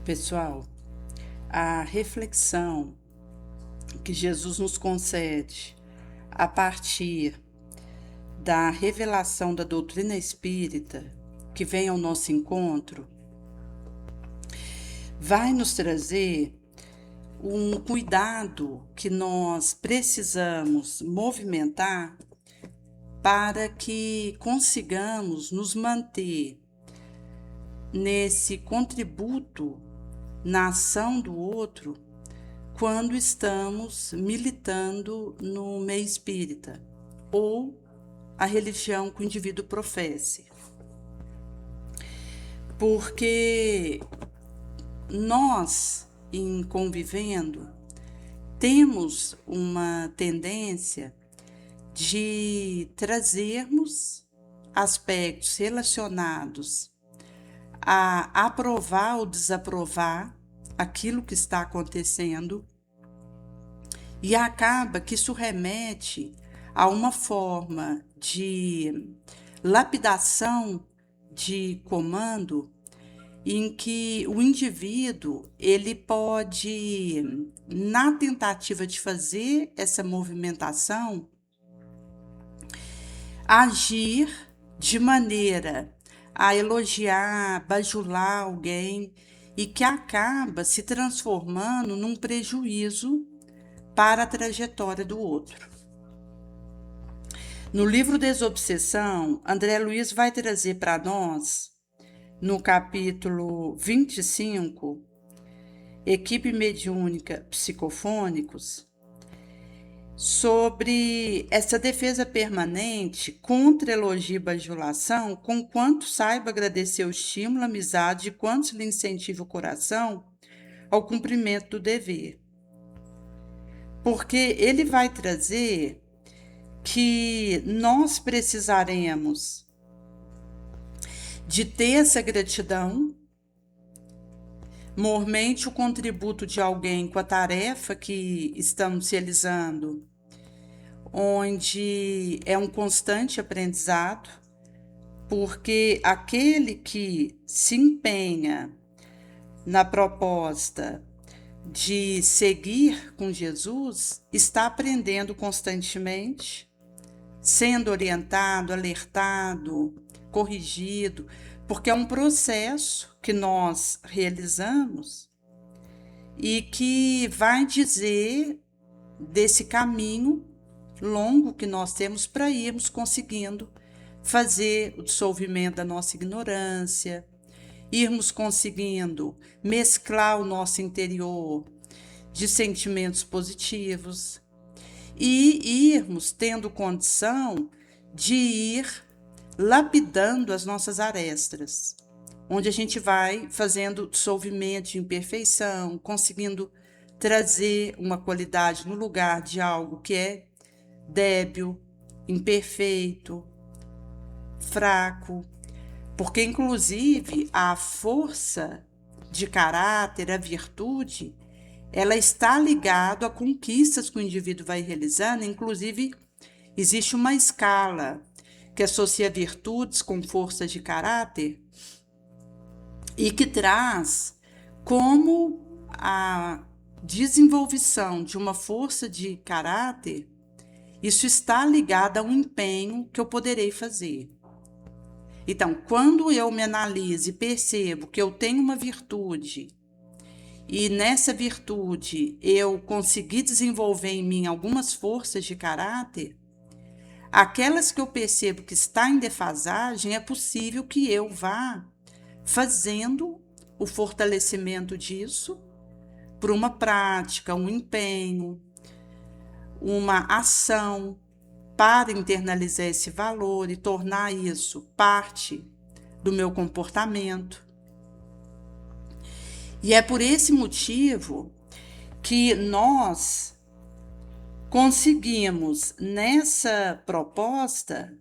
Pessoal, a reflexão que Jesus nos concede a partir da revelação da doutrina espírita que vem ao nosso encontro vai nos trazer um cuidado que nós precisamos movimentar para que consigamos nos manter nesse contributo na ação do outro quando estamos militando no meio espírita ou a religião que o indivíduo professe. Porque nós, em convivendo, temos uma tendência de trazermos aspectos relacionados a aprovar ou desaprovar aquilo que está acontecendo, e acaba que isso remete a uma forma de lapidação de comando em que o indivíduo ele pode, na tentativa de fazer essa movimentação, agir de maneira a elogiar, bajular alguém e que acaba se transformando num prejuízo para a trajetória do outro. No livro Desobsessão, André Luiz vai trazer para nós, no capítulo 25, Equipe Mediúnica Psicofônicos, sobre essa defesa permanente contra elogio e bajulação, conquanto saiba agradecer o estímulo, a amizade e quanto lhe incentiva o coração ao cumprimento do dever. Porque ele vai trazer que nós precisaremos de ter essa gratidão, mormente o contributo de alguém com a tarefa que estamos realizando, onde é um constante aprendizado, porque aquele que se empenha na proposta de seguir com Jesus está aprendendo constantemente, sendo orientado, alertado, corrigido, porque é um processo que nós realizamos e que vai dizer desse caminho longo que nós temos para irmos conseguindo fazer o dissolvimento da nossa ignorância, irmos conseguindo mesclar o nosso interior de sentimentos positivos e irmos tendo condição de ir lapidando as nossas arestas, onde a gente vai fazendo dissolvimento de imperfeição, conseguindo trazer uma qualidade no lugar de algo que é débil, imperfeito, fraco, porque inclusive a força de caráter, a virtude, ela está ligada a conquistas que o indivíduo vai realizando. Inclusive existe uma escala que associa virtudes com força de caráter e que traz como a desenvolvição de uma força de caráter, isso está ligado a um empenho que eu poderei fazer. Então, quando eu me analiso e percebo que eu tenho uma virtude e nessa virtude eu consegui desenvolver em mim algumas forças de caráter, aquelas que eu percebo que está em defasagem, é possível que eu vá fazendo o fortalecimento disso por uma prática, um empenho, uma ação para internalizar esse valor e tornar isso parte do meu comportamento. E é por esse motivo que nós conseguimos, nessa proposta,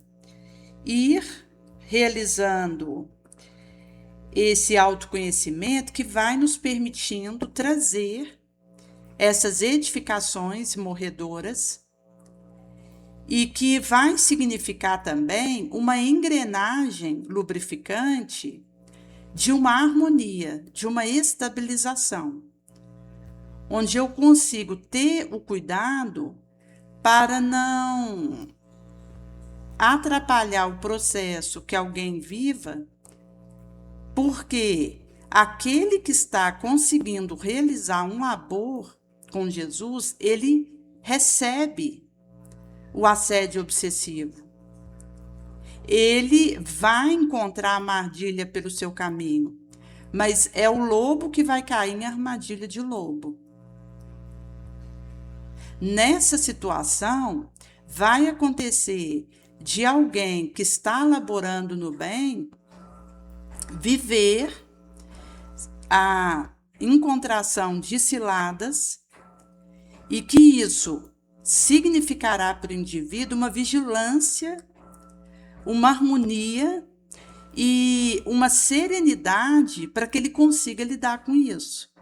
ir realizando esse autoconhecimento que vai nos permitindo trazer essas edificações morredoras e que vai significar também uma engrenagem lubrificante de uma harmonia, de uma estabilização, onde eu consigo ter o cuidado para não atrapalhar o processo que alguém viva, porque aquele que está conseguindo realizar um labor com Jesus, ele recebe o assédio obsessivo. Ele vai encontrar a armadilha pelo seu caminho, mas é o lobo que vai cair em armadilha de lobo. Nessa situação, vai acontecer de alguém que está laborando no bem viver a encontração de ciladas e que isso significará para o indivíduo uma vigilância, uma harmonia e uma serenidade para que ele consiga lidar com isso.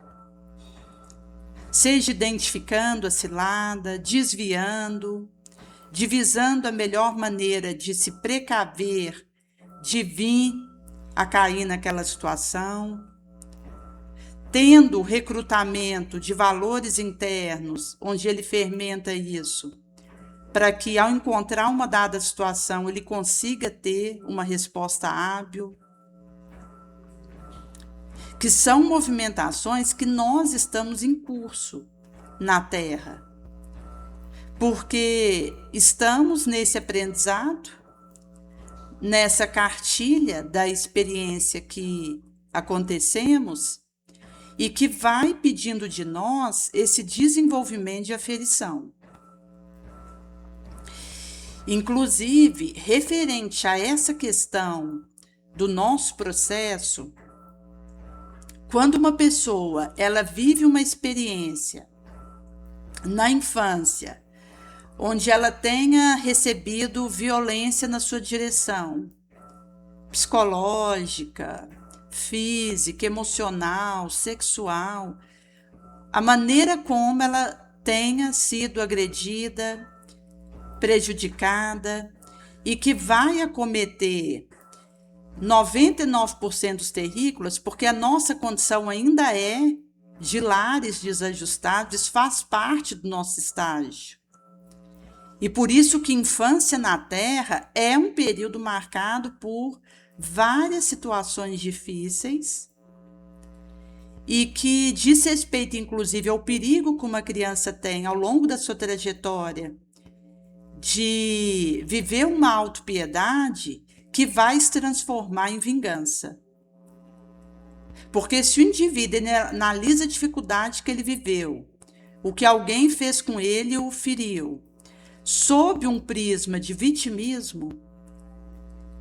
Seja identificando a cilada, desviando, divisando a melhor maneira de se precaver, de vir a cair naquela situação, tendo recrutamento de valores internos, onde ele fermenta isso, para que ao encontrar uma dada situação, ele consiga ter uma resposta hábil, que são movimentações que nós estamos em curso na Terra, porque estamos nesse aprendizado, nessa cartilha da experiência que acontecemos e que vai pedindo de nós esse desenvolvimento de aferição. Inclusive, referente a essa questão do nosso processo, quando uma pessoa ela vive uma experiência na infância, onde ela tenha recebido violência na sua direção, psicológica, física, emocional, sexual, a maneira como ela tenha sido agredida, prejudicada e que vai acometer 99% dos terrícolas, porque a nossa condição ainda é de lares desajustados, faz parte do nosso estágio. E por isso que infância na Terra é um período marcado por várias situações difíceis e que diz respeito, inclusive, ao perigo que uma criança tem ao longo da sua trajetória de viver uma autopiedade que vai se transformar em vingança. Porque se o indivíduo analisa a dificuldade que ele viveu, o que alguém fez com ele o feriu, sob um prisma de vitimismo,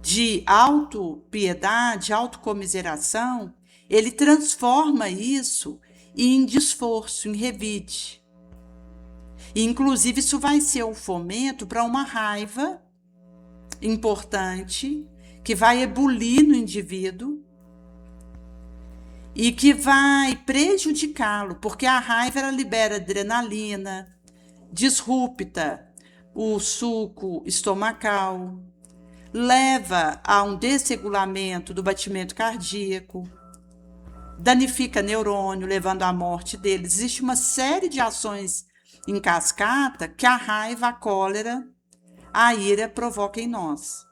de autopiedade, autocomiseração, ele transforma isso em desforço, em revide. E, inclusive, isso vai ser o fomento para uma raiva importante, que vai ebulir no indivíduo e que vai prejudicá-lo, porque a raiva ela libera adrenalina, disrupta o suco estomacal, leva a um desregulamento do batimento cardíaco, danifica neurônio, levando à morte dele. Existe uma série de ações em cascata que a raiva, a cólera, a ira provoca em nós.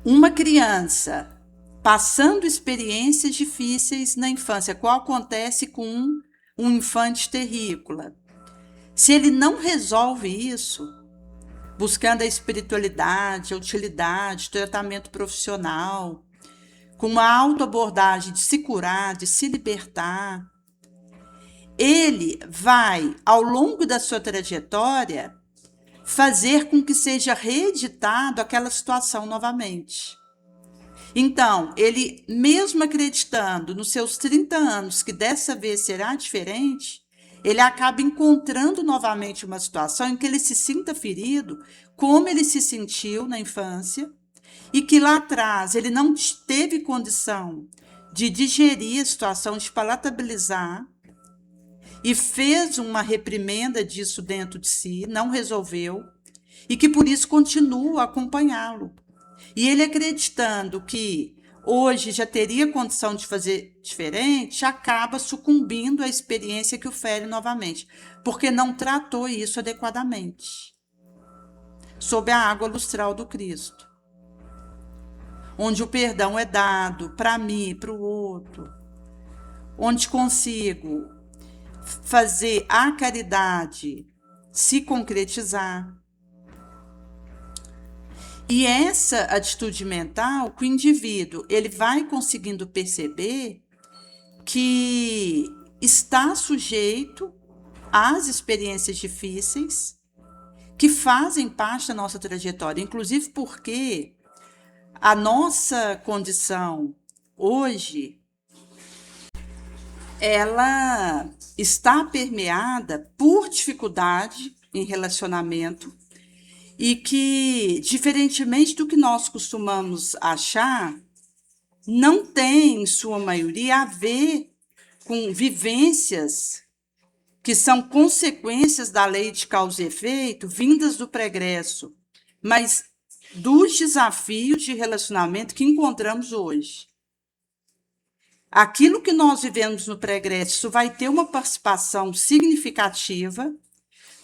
Uma criança passando experiências difíceis na infância, qual acontece com um infante terrícola. Se ele não resolve isso, buscando a espiritualidade, a utilidade, tratamento profissional, com uma autoabordagem de se curar, de se libertar, ele vai, ao longo da sua trajetória, fazer com que seja reeditado aquela situação novamente. Então, ele, mesmo acreditando nos seus 30 anos que dessa vez será diferente, ele acaba encontrando novamente uma situação em que ele se sinta ferido, como ele se sentiu na infância, e que lá atrás ele não teve condição de digerir a situação, de palatabilizar, e fez uma reprimenda disso dentro de si, não resolveu, e que por isso continua a acompanhá-lo. E ele acreditando que hoje já teria condição de fazer diferente, acaba sucumbindo à experiência que o fere novamente, porque não tratou isso adequadamente, sob a água lustral do Cristo, onde o perdão é dado para mim e para o outro, onde consigo fazer a caridade se concretizar. E essa atitude mental que o indivíduo ele vai conseguindo perceber que está sujeito às experiências difíceis que fazem parte da nossa trajetória, inclusive porque a nossa condição hoje ela está permeada por dificuldade em relacionamento e que, diferentemente do que nós costumamos achar, não tem, em sua maioria, a ver com vivências que são consequências da lei de causa e efeito, vindas do pregresso, mas dos desafios de relacionamento que encontramos hoje. Aquilo que nós vivemos no pregresso vai ter uma participação significativa,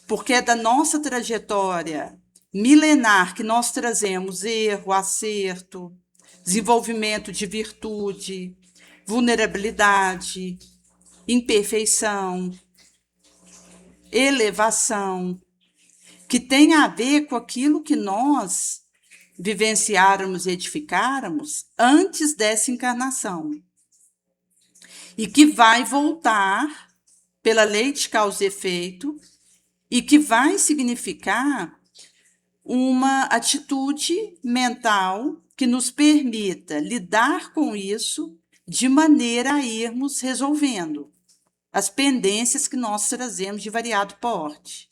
porque é da nossa trajetória milenar que nós trazemos erro, acerto, desenvolvimento de virtude, vulnerabilidade, imperfeição, elevação, que tem a ver com aquilo que nós vivenciáramos e edificáramos antes dessa encarnação. E que vai voltar pela lei de causa e efeito e que vai significar uma atitude mental que nos permita lidar com isso de maneira a irmos resolvendo as pendências que nós trazemos de variado porte.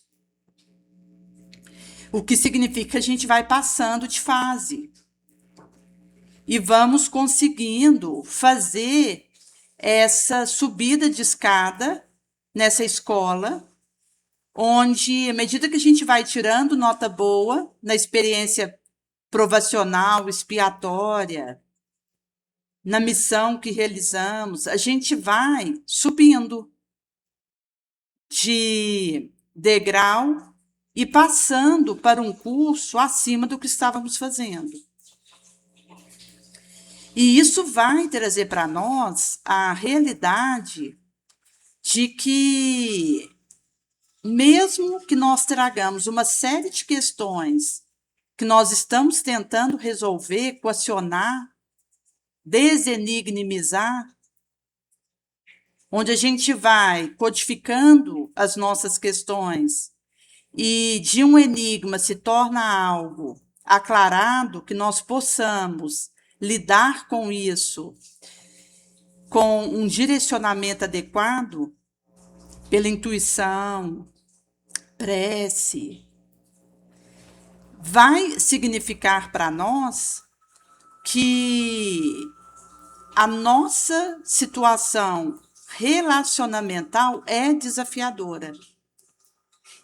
O que significa que a gente vai passando de fase e vamos conseguindo fazer essa subida de escada nessa escola, onde, à medida que a gente vai tirando nota boa na experiência provacional, expiatória, na missão que realizamos, a gente vai subindo de degrau e passando para um curso acima do que estávamos fazendo. E isso vai trazer para nós a realidade de que, mesmo que nós tragamos uma série de questões que nós estamos tentando resolver, equacionar, desenigmizar, onde a gente vai codificando as nossas questões e de um enigma se torna algo aclarado, que nós possamos lidar com isso com um direcionamento adequado pela intuição, prece, vai significar para nós que a nossa situação relacionamental é desafiadora.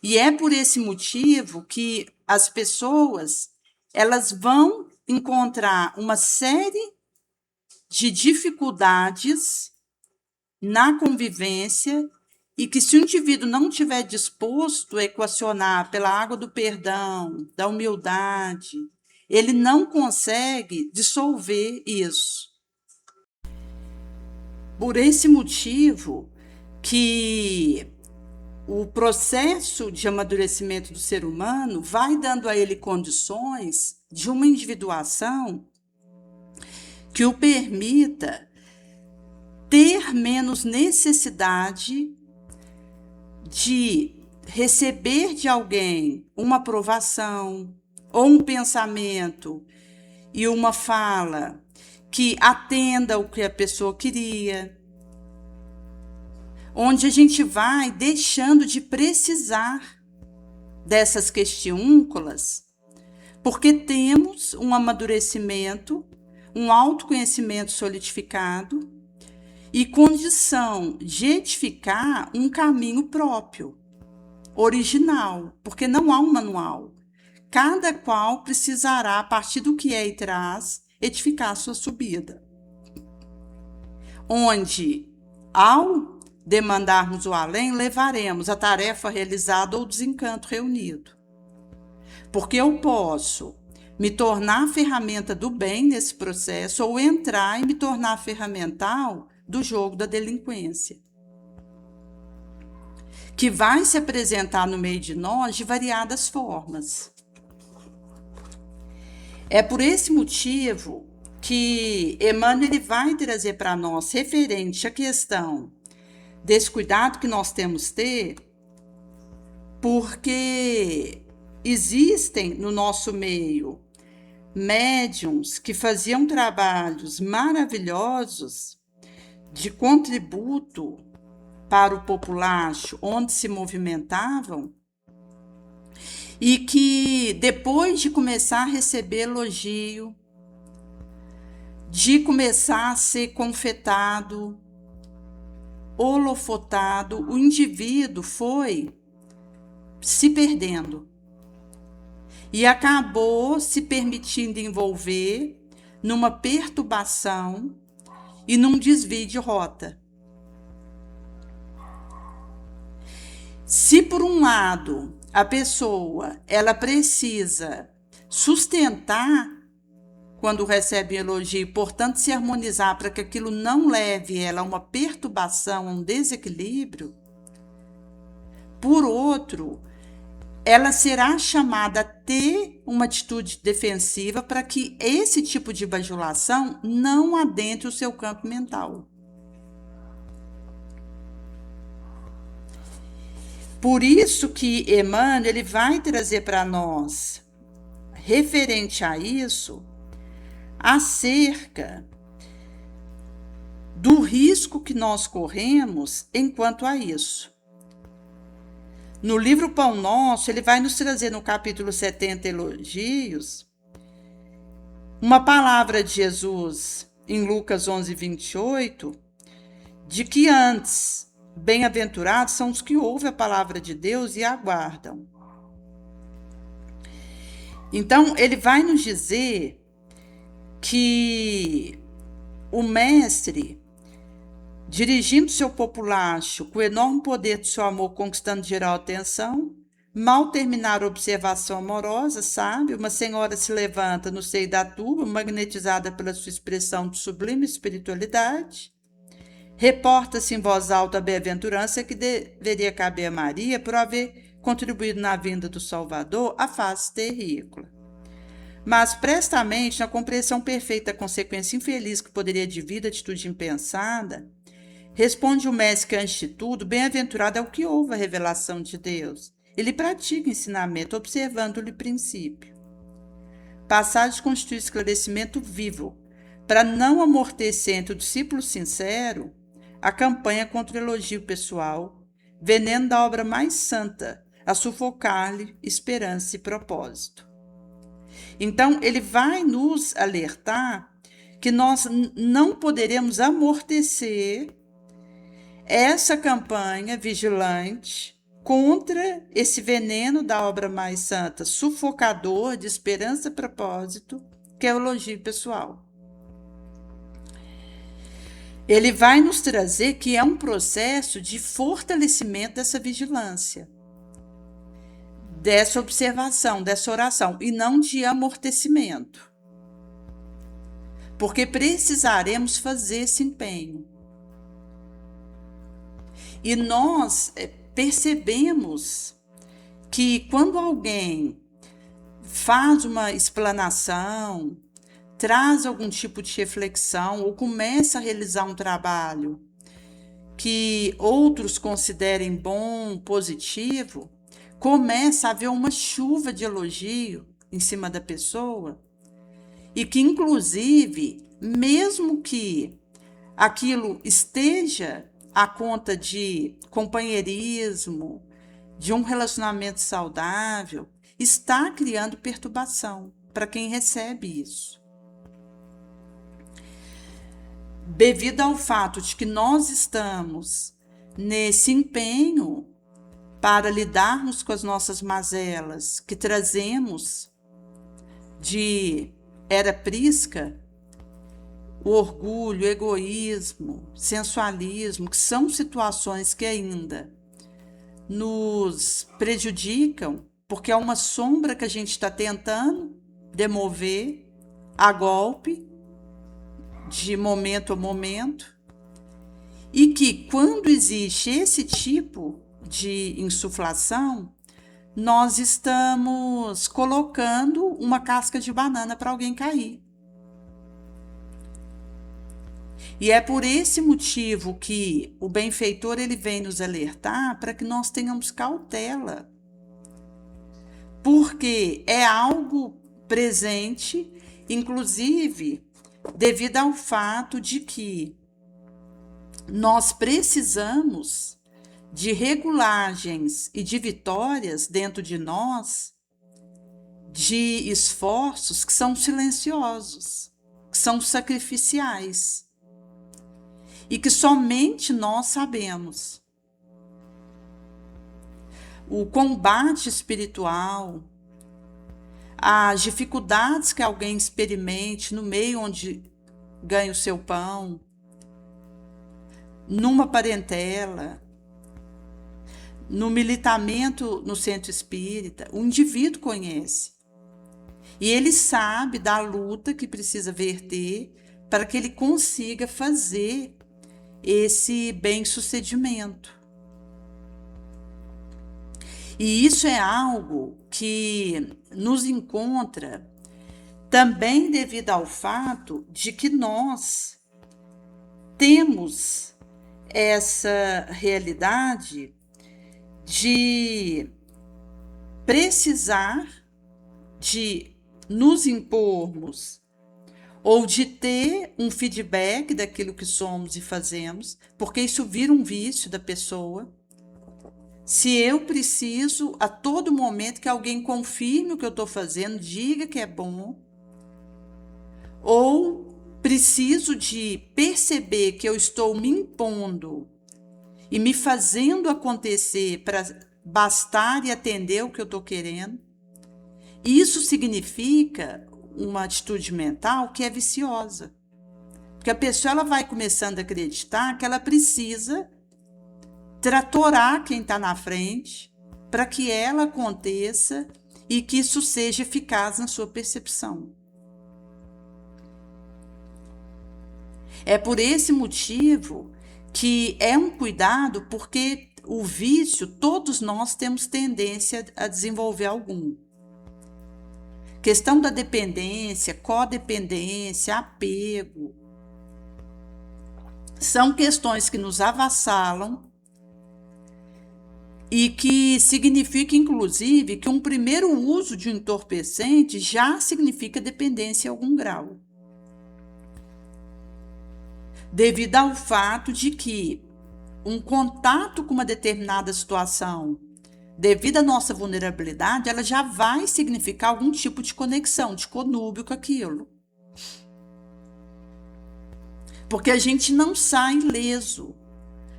E é por esse motivo que as pessoas elas vão encontrar uma série de dificuldades na convivência e que, se o indivíduo não estiver disposto a equacionar pela água do perdão, da humildade, ele não consegue dissolver isso. Por esse motivo que o processo de amadurecimento do ser humano vai dando a ele condições de uma individuação que o permita ter menos necessidade de receber de alguém uma aprovação ou um pensamento e uma fala que atenda o que a pessoa queria, onde a gente vai deixando de precisar dessas questiúnculas, porque temos um amadurecimento, um autoconhecimento solidificado e condição de edificar um caminho próprio, original, porque não há um manual. Cada qual precisará, a partir do que é e traz, edificar a sua subida. onde, ao demandarmos o além, levaremos a tarefa realizada ou o desencanto reunido. Porque eu posso me tornar ferramenta do bem nesse processo ou entrar e me tornar ferramental do jogo da delinquência, que vai se apresentar no meio de nós de variadas formas. É por esse motivo que Emmanuel vai trazer para nós, referente à questão desse cuidado que nós temos que ter, porque existem no nosso meio médiums que faziam trabalhos maravilhosos de contributo para o populacho onde se movimentavam e que depois de começar a receber elogio, de começar a ser confetado, holofotado, o indivíduo foi se perdendo e acabou se permitindo envolver numa perturbação e num desvio de rota. Se por um lado a pessoa ela precisa sustentar quando recebe elogio, portanto se harmonizar para que aquilo não leve ela a uma perturbação, a um desequilíbrio, por outro, ela será chamada a ter uma atitude defensiva para que esse tipo de bajulação não adentre o seu campo mental. Por isso que Emmanuel ele vai trazer para nós, referente a isso, acerca do risco que nós corremos enquanto a isso. No livro Pão Nosso, ele vai nos trazer no capítulo 70, Elogios, uma palavra de Jesus em Lucas 11, 28, de que antes, bem-aventurados são os que ouvem a palavra de Deus e a aguardam. Então, ele vai nos dizer que o mestre, dirigindo seu populacho com o enorme poder do seu amor, conquistando geral atenção, mal terminar a observação amorosa, sabe? Uma senhora se levanta no seio da turma, magnetizada pela sua expressão de sublime espiritualidade, reporta-se em voz alta a bem-aventurança que deveria caber a Maria por haver contribuído na vinda do Salvador à face terrícola. Mas, prestamente, na compreensão perfeita da consequência infeliz que poderia advir da atitude impensada, responde o mestre que, antes de tudo, bem-aventurado é o que ouve a revelação de Deus. Ele pratica o ensinamento, observando-lhe princípio. Passagem constitui esclarecimento vivo, para não amortecer entre o discípulo sincero a campanha contra o elogio pessoal, veneno da obra mais santa, a sufocar-lhe esperança e propósito. Então, ele vai nos alertar que nós não poderemos amortecer essa campanha vigilante contra esse veneno da obra mais santa, sufocador de esperança e propósito, que é o elogio pessoal. Ele vai nos trazer que é um processo de fortalecimento dessa vigilância, dessa observação, dessa oração, e não de amortecimento. Porque precisaremos fazer esse empenho. E nós percebemos que quando alguém faz uma explanação, traz algum tipo de reflexão ou começa a realizar um trabalho que outros considerem bom, positivo, começa a haver uma chuva de elogio em cima da pessoa e que, inclusive, mesmo que aquilo esteja à conta de companheirismo, de um relacionamento saudável, está criando perturbação para quem recebe isso. Devido ao fato de que nós estamos nesse empenho para lidarmos com as nossas mazelas que trazemos de era prisca, o orgulho, o egoísmo, sensualismo, que são situações que ainda nos prejudicam, porque é uma sombra que a gente está tentando demover a golpe, de momento a momento, e que quando existe esse tipo de insuflação, nós estamos colocando uma casca de banana para alguém cair. E é por esse motivo que o benfeitor ele vem nos alertar para que nós tenhamos cautela, porque é algo presente, inclusive devido ao fato de que nós precisamos de regulagens e de vitórias dentro de nós, de esforços que são silenciosos, que são sacrificiais e que somente nós sabemos. O combate espiritual, as dificuldades que alguém experimente no meio onde ganha o seu pão, numa parentela, no militamento no centro espírita, o indivíduo conhece. E ele sabe da luta que precisa verter para que ele consiga fazer esse bem-sucedimento. E isso é algo que nos encontra também devido ao fato de que nós temos essa realidade de precisar de nos impormos ou de ter um feedback daquilo que somos e fazemos, porque isso vira um vício da pessoa. Se eu preciso a todo momento que alguém confirme o que eu estou fazendo, diga que é bom, ou preciso de perceber que eu estou me impondo e me fazendo acontecer para bastar e atender o que eu estou querendo, isso significa uma atitude mental que é viciosa. Porque a pessoa ela vai começando a acreditar que ela precisa tratorar quem está na frente para que ela aconteça e que isso seja eficaz na sua percepção. É por esse motivo que é um cuidado, porque o vício, todos nós temos tendência a desenvolver algum. Questão da dependência, codependência, apego, são questões que nos avassalam e que significa, inclusive, que um primeiro uso de um entorpecente já significa dependência em algum grau. Devido ao fato de que um contato com uma determinada situação, devido à nossa vulnerabilidade, ela já vai significar algum tipo de conexão, de conúbio com aquilo. Porque a gente não sai ileso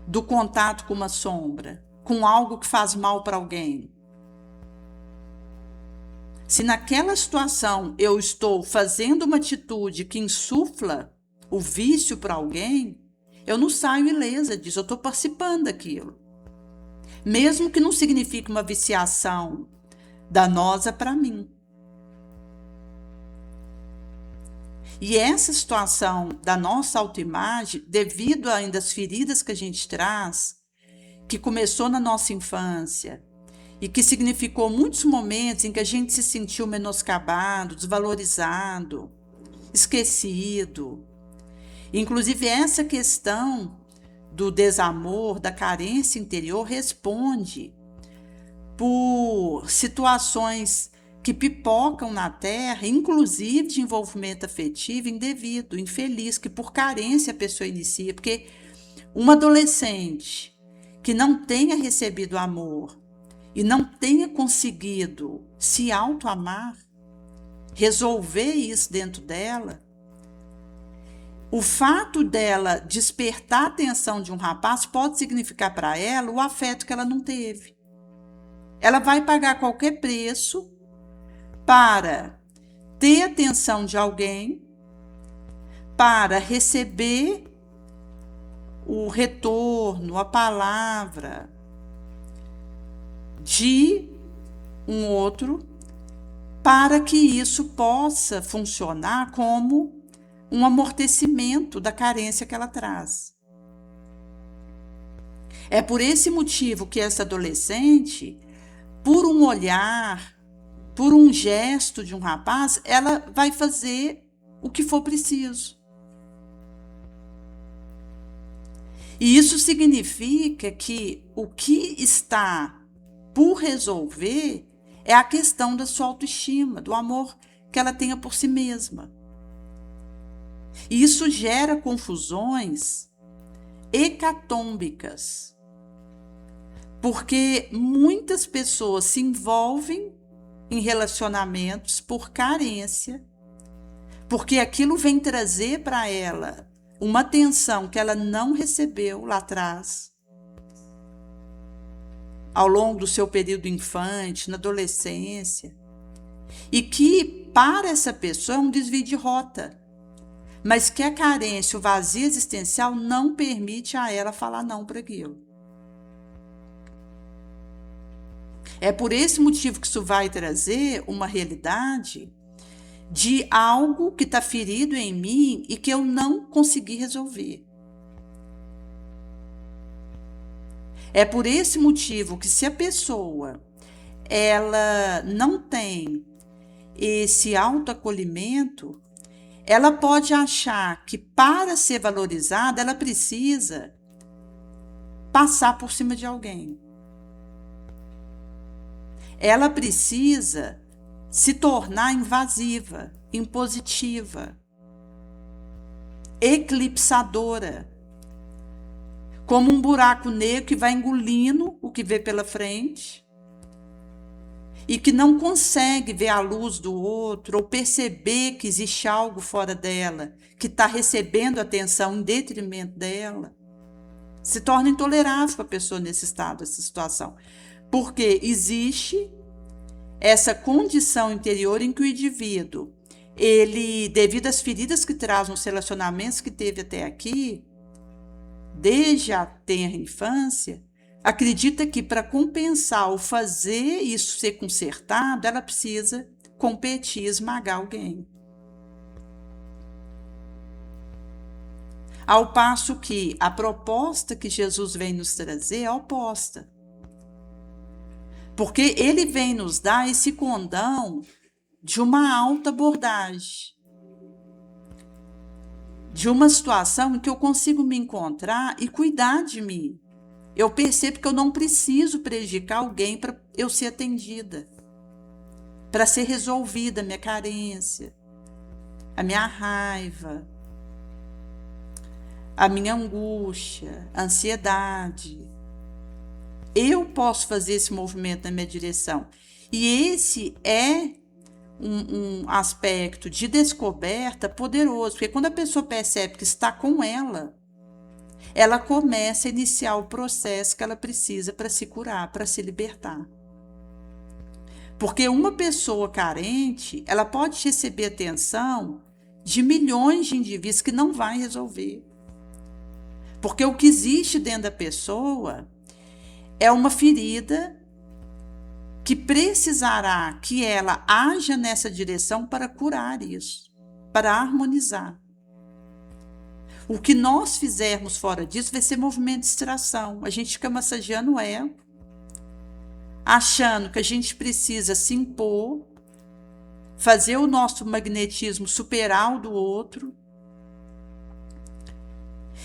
do contato com uma sombra, com algo que faz mal para alguém. Se naquela situação eu estou fazendo uma atitude que insufla o vício para alguém, eu não saio ilesa disso, eu estou participando daquilo. Mesmo que não signifique uma viciação danosa para mim. E essa situação da nossa autoimagem, devido ainda às feridas que a gente traz, que começou na nossa infância e que significou muitos momentos em que a gente se sentiu menoscabado, desvalorizado, esquecido. Inclusive, essa questão do desamor, da carência interior, responde por situações que pipocam na Terra, inclusive de envolvimento afetivo indevido, infeliz, que por carência a pessoa inicia. Porque uma adolescente que não tenha recebido amor e não tenha conseguido se auto-amar, resolver isso dentro dela, o fato dela despertar a atenção de um rapaz pode significar para ela o afeto que ela não teve. Ela vai pagar qualquer preço para ter atenção de alguém, para receber o retorno, a palavra de um outro, para que isso possa funcionar como um amortecimento da carência que ela traz. É por esse motivo que essa adolescente, por um olhar, por um gesto de um rapaz, ela vai fazer o que for preciso. E isso significa que o que está por resolver é a questão da sua autoestima, do amor que ela tenha por si mesma. E isso gera confusões hecatômbicas, porque muitas pessoas se envolvem em relacionamentos por carência, porque aquilo vem trazer para ela uma atenção que ela não recebeu lá atrás, ao longo do seu período infante, na adolescência, e que para essa pessoa é um desvio de rota, mas que a carência, o vazio existencial não permite a ela falar não para aquilo. É por esse motivo que isso vai trazer uma realidade de algo que está ferido em mim e que eu não consegui resolver. É por esse motivo que, se a pessoa ela não tem esse autoacolhimento, ela pode achar que, para ser valorizada, ela precisa passar por cima de alguém. Ela precisa se tornar invasiva, impositiva, eclipsadora, como um buraco negro que vai engolindo o que vê pela frente e que não consegue ver a luz do outro ou perceber que existe algo fora dela, que está recebendo atenção em detrimento dela. Se torna intolerável para a pessoa nesse estado, essa situação, porque existe essa condição interior em que o indivíduo, ele, devido às feridas que traz nos relacionamentos que teve até aqui, desde a tenra infância, acredita que, para compensar ou fazer isso ser consertado, ela precisa competir, esmagar alguém. Ao passo que a proposta que Jesus vem nos trazer é oposta. Porque ele vem nos dar esse condão de uma alta abordagem, de uma situação em que eu consigo me encontrar e cuidar de mim. Eu percebo que eu não preciso prejudicar alguém para eu ser atendida, para ser resolvida a minha carência, a minha raiva, a minha angústia, a ansiedade. Eu posso fazer esse movimento na minha direção. E esse é um aspecto de descoberta poderoso, porque quando a pessoa percebe que está com ela começa a iniciar o processo que ela precisa para se curar, para se libertar. Porque uma pessoa carente, ela pode receber atenção de milhões de indivíduos que não vai resolver. Porque o que existe dentro da pessoa é uma ferida que precisará que ela haja nessa direção para curar isso, para harmonizar. O que nós fizermos fora disso vai ser movimento de distração. A gente fica massageando o ego, achando que a gente precisa se impor, fazer o nosso magnetismo superar o do outro,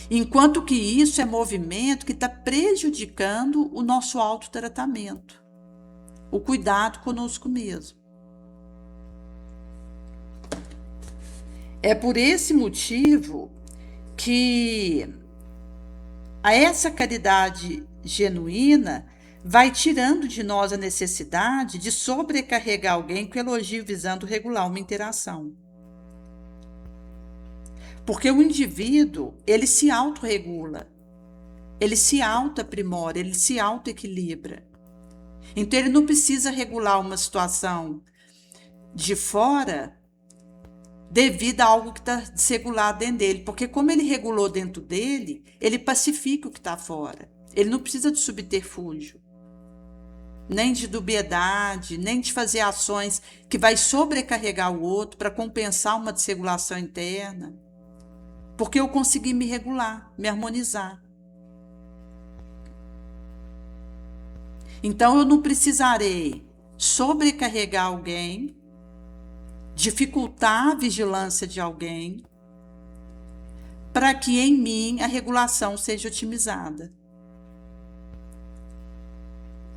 enquanto que isso é movimento que está prejudicando o nosso autotratamento, o cuidado conosco mesmo. É por esse motivo que essa caridade genuína vai tirando de nós a necessidade de sobrecarregar alguém com elogio visando regular uma interação. Porque o indivíduo, ele se autorregula, ele se autoaprimora, ele se autoequilibra. Então, ele não precisa regular uma situação de fora devido a algo que está desregulado dentro dele. Porque como ele regulou dentro dele, ele pacifica o que está fora. Ele não precisa de subterfúgio, nem de dubiedade, nem de fazer ações que vai sobrecarregar o outro para compensar uma desregulação interna. Porque eu consegui me regular, me harmonizar. Então eu não precisarei sobrecarregar alguém, dificultar a vigilância de alguém, para que em mim a regulação seja otimizada.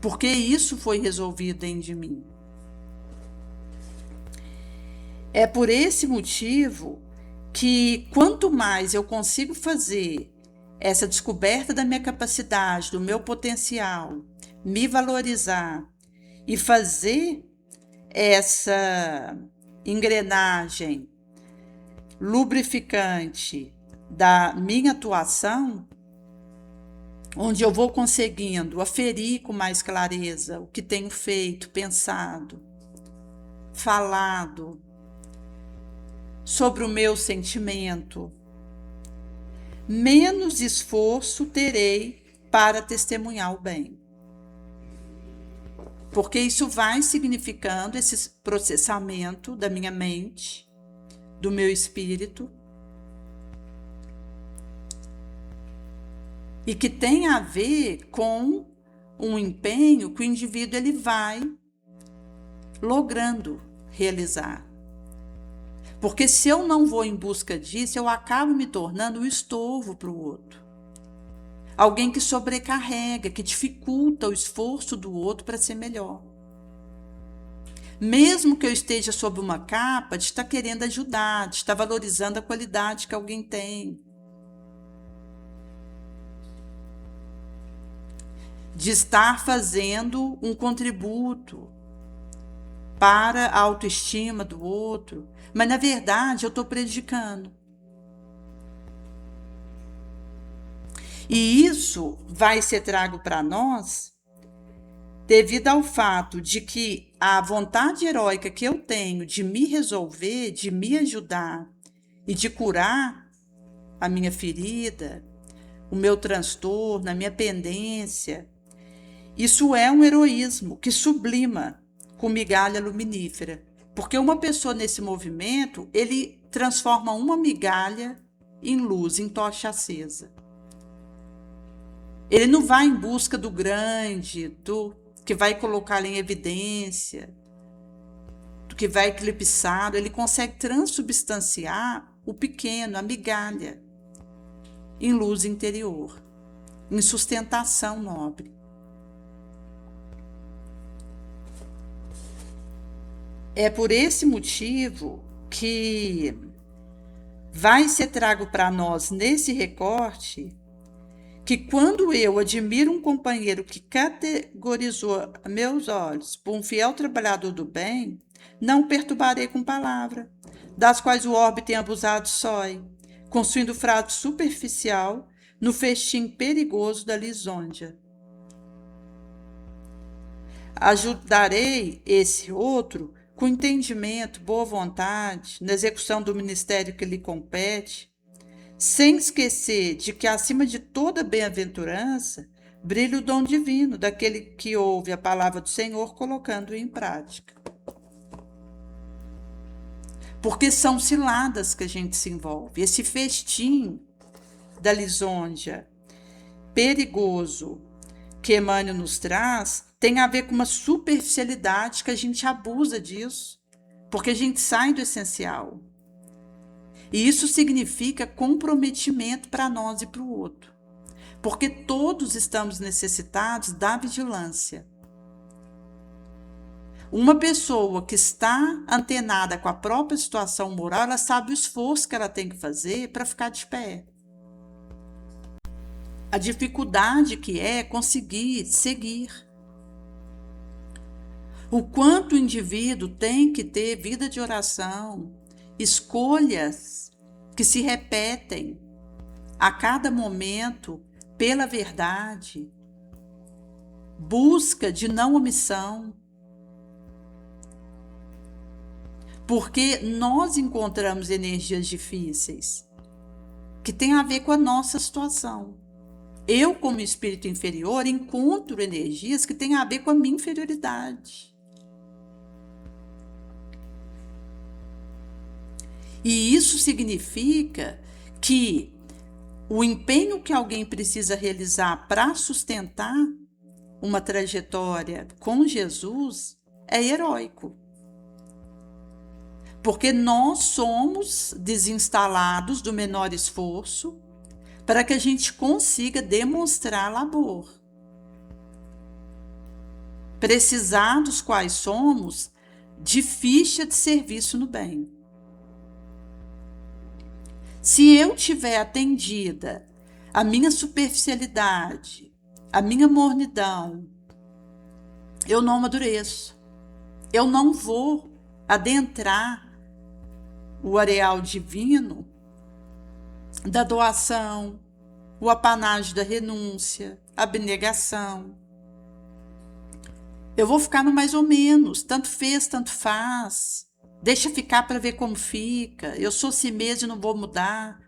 Porque isso foi resolvido dentro de mim. É por esse motivo que quanto mais eu consigo fazer essa descoberta da minha capacidade, do meu potencial, me valorizar e fazer essa engrenagem lubrificante da minha atuação, onde eu vou conseguindo aferir com mais clareza o que tenho feito, pensado, falado sobre o meu sentimento, menos esforço terei para testemunhar o bem. Porque isso vai significando esse processamento da minha mente, do meu espírito, e que tem a ver com um empenho que o indivíduo ele vai logrando realizar. Porque se eu não vou em busca disso, eu acabo me tornando um estorvo para o outro. Alguém que sobrecarrega, que dificulta o esforço do outro para ser melhor. Mesmo que eu esteja sob uma capa de estar querendo ajudar, de estar valorizando a qualidade que alguém tem, de estar fazendo um contributo para a autoestima do outro, mas na verdade eu estou prejudicando. E isso vai ser trago para nós devido ao fato de que a vontade heróica que eu tenho de me resolver, de me ajudar e de curar a minha ferida, o meu transtorno, a minha pendência, isso é um heroísmo que sublima com migalha luminífera. Porque uma pessoa nesse movimento, ele transforma uma migalha em luz, em tocha acesa. Ele não vai em busca do grande, do que vai colocá-lo em evidência, do que vai eclipsá-lo. Ele consegue transubstanciar o pequeno, a migalha, em luz interior, em sustentação nobre. É por esse motivo que vai ser trago para nós nesse recorte que quando eu admiro um companheiro que categorizou meus olhos por um fiel trabalhador do bem, não perturbarei com palavra, das quais o orbe tem abusado sói, construindo fraude superficial no festim perigoso da lisonja. Ajudarei esse outro com entendimento, boa vontade, na execução do ministério que lhe compete, sem esquecer de que, acima de toda bem-aventurança, brilha o dom divino daquele que ouve a palavra do Senhor colocando-o em prática. Porque são ciladas que a gente se envolve. Esse festim da lisonja perigoso que Emmanuel nos traz tem a ver com uma superficialidade que a gente abusa disso, porque a gente sai do essencial. E isso significa comprometimento para nós e para o outro, porque todos estamos necessitados da vigilância. Uma pessoa que está antenada com a própria situação moral, ela sabe o esforço que ela tem que fazer para ficar de pé. A dificuldade que é conseguir seguir. O quanto o indivíduo tem que ter vida de oração, escolhas que se repetem a cada momento pela verdade, busca de não omissão. Porque nós encontramos energias difíceis que têm a ver com a nossa situação. Eu, como espírito inferior, encontro energias que têm a ver com a minha inferioridade. E isso significa que o empenho que alguém precisa realizar para sustentar uma trajetória com Jesus é heróico. Porque nós somos desinstalados do menor esforço para que a gente consiga demonstrar labor. Precisados quais somos de ficha de serviço no bem. Se eu tiver atendida a minha superficialidade, a minha mornidão, eu não amadureço. Eu não vou adentrar o areal divino da doação, o apanágio da renúncia, a abnegação. Eu vou ficar no mais ou menos, tanto fez, tanto faz. Deixa ficar para ver como fica. Eu sou si mesmo e não vou mudar.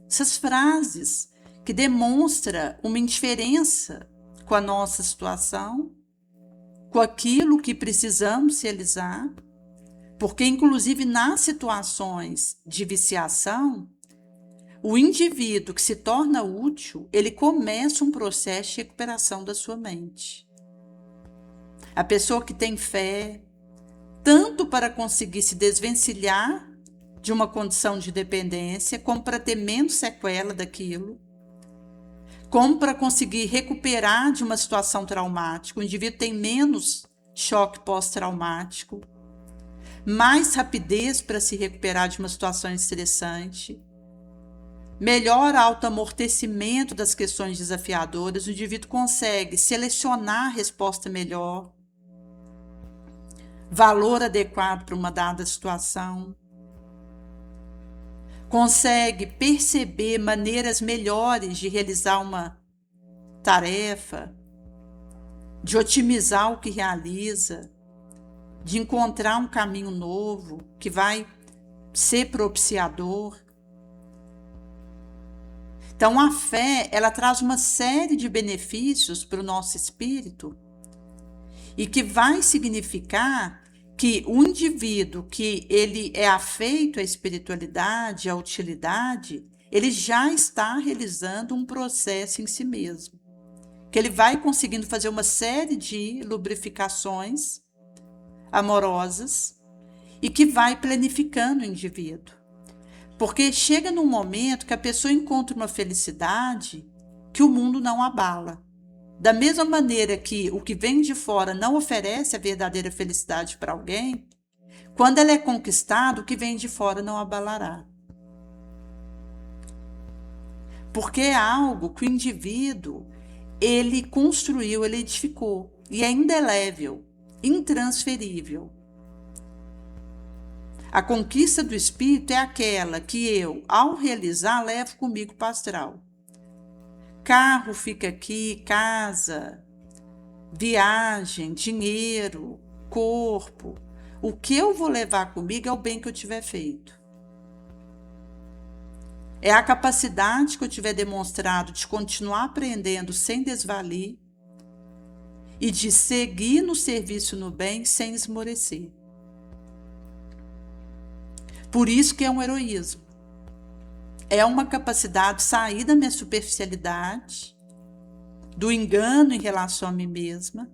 Essas frases que demonstram uma indiferença com a nossa situação, com aquilo que precisamos realizar, porque inclusive nas situações de viciação, o indivíduo que se torna útil, ele começa um processo de recuperação da sua mente. A pessoa que tem fé, tanto para conseguir se desvencilhar de uma condição de dependência, como para ter menos sequela daquilo, como para conseguir recuperar de uma situação traumática. O indivíduo tem menos choque pós-traumático, mais rapidez para se recuperar de uma situação estressante, melhor autoamortecimento das questões desafiadoras. O indivíduo consegue selecionar a resposta melhor, valor adequado para uma dada situação, consegue perceber maneiras melhores de realizar uma tarefa, de otimizar o que realiza, de encontrar um caminho novo que vai ser propiciador. Então, a fé, ela traz uma série de benefícios para o nosso espírito e que vai significar que o indivíduo que ele é afeito à espiritualidade, à utilidade, ele já está realizando um processo em si mesmo, que ele vai conseguindo fazer uma série de lubrificações amorosas e que vai planificando o indivíduo. Porque chega num momento que a pessoa encontra uma felicidade que o mundo não abala. Da mesma maneira que o que vem de fora não oferece a verdadeira felicidade para alguém, quando ela é conquistada, o que vem de fora não abalará. Porque é algo que o indivíduo, ele construiu, ele edificou, e é indelével, intransferível. A conquista do espírito é aquela que eu, ao realizar, levo comigo para o astral. Carro fica aqui, casa, viagem, dinheiro, corpo. O que eu vou levar comigo é o bem que eu tiver feito. É a capacidade que eu tiver demonstrado de continuar aprendendo sem desvalir e de seguir no serviço no bem sem esmorecer. Por isso que é um heroísmo. É uma capacidade de sair da minha superficialidade, do engano em relação a mim mesma,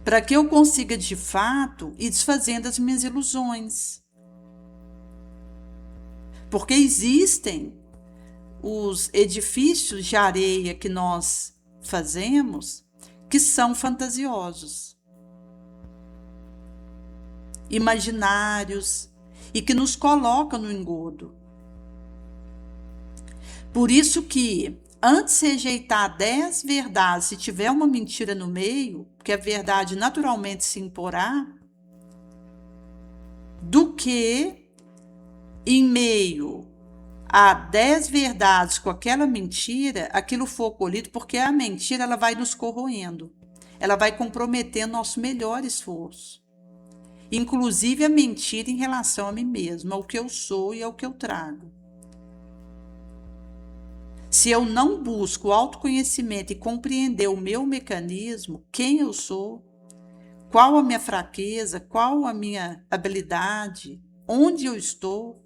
para que eu consiga, de fato, ir desfazendo as minhas ilusões. Porque existem os edifícios de areia que nós fazemos que são fantasiosos, imaginários, e que nos colocam no engodo. Por isso que, antes de rejeitar 10 verdades, se tiver uma mentira no meio, porque a verdade naturalmente se imporá, do que, em meio a 10 verdades com aquela mentira, aquilo for colhido, porque a mentira ela vai nos corroendo, ela vai comprometer nosso melhor esforço. inclusive a mentira em relação a mim mesma, ao que eu sou e ao que eu trago. Se eu não busco o autoconhecimento e compreender o meu mecanismo, quem eu sou, qual a minha fraqueza, qual a minha habilidade, onde eu estou,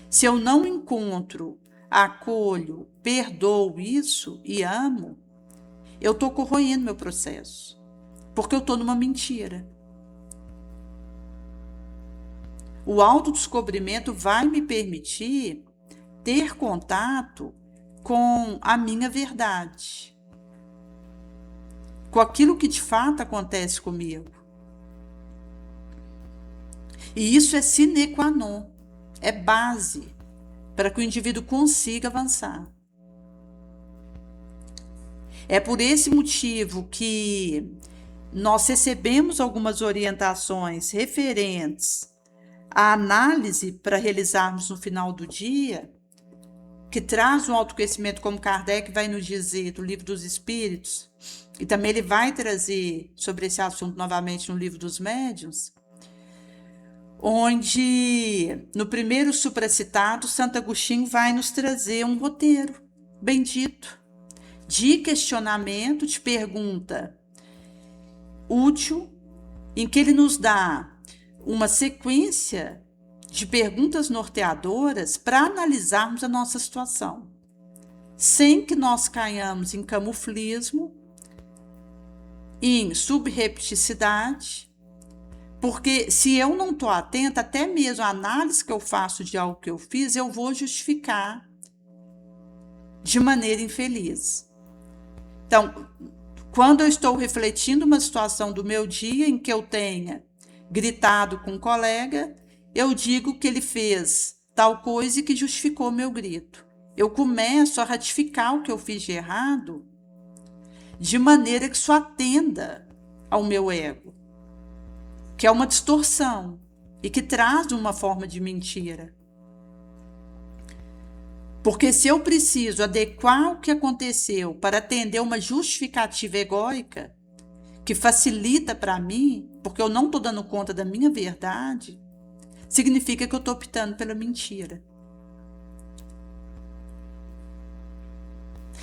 se eu não encontro, acolho, perdoo isso e amo, eu estou corroendo meu processo, porque eu estou numa mentira. O autodescobrimento vai me permitir ter contato com a minha verdade, com aquilo que de fato acontece comigo. E isso é sine qua non, é base para que o indivíduo consiga avançar. É por esse motivo que nós recebemos algumas orientações referentes à análise para realizarmos no final do dia, que traz um autoconhecimento, como Kardec vai nos dizer, do Livro dos Espíritos, e também ele vai trazer sobre esse assunto novamente no Livro dos Médiuns, onde, no primeiro supracitado, Santo Agostinho vai nos trazer um roteiro bendito de questionamento, de pergunta útil, em que ele nos dá uma sequência de perguntas norteadoras para analisarmos a nossa situação, sem que nós caiamos em camuflismo, em subrepticidade, porque se eu não estou atenta, até mesmo a análise que eu faço de algo que eu fiz, eu vou justificar de maneira infeliz. Então, quando eu estou refletindo uma situação do meu dia em que eu tenha gritado com um colega, eu digo que ele fez tal coisa e que justificou meu grito. Eu começo a ratificar o que eu fiz de errado, de maneira que isso atenda ao meu ego, que é uma distorção e que traz uma forma de mentira. Porque se eu preciso adequar o que aconteceu para atender uma justificativa egóica, que facilita para mim, porque eu não estou dando conta da minha verdade, significa que eu estou optando pela mentira.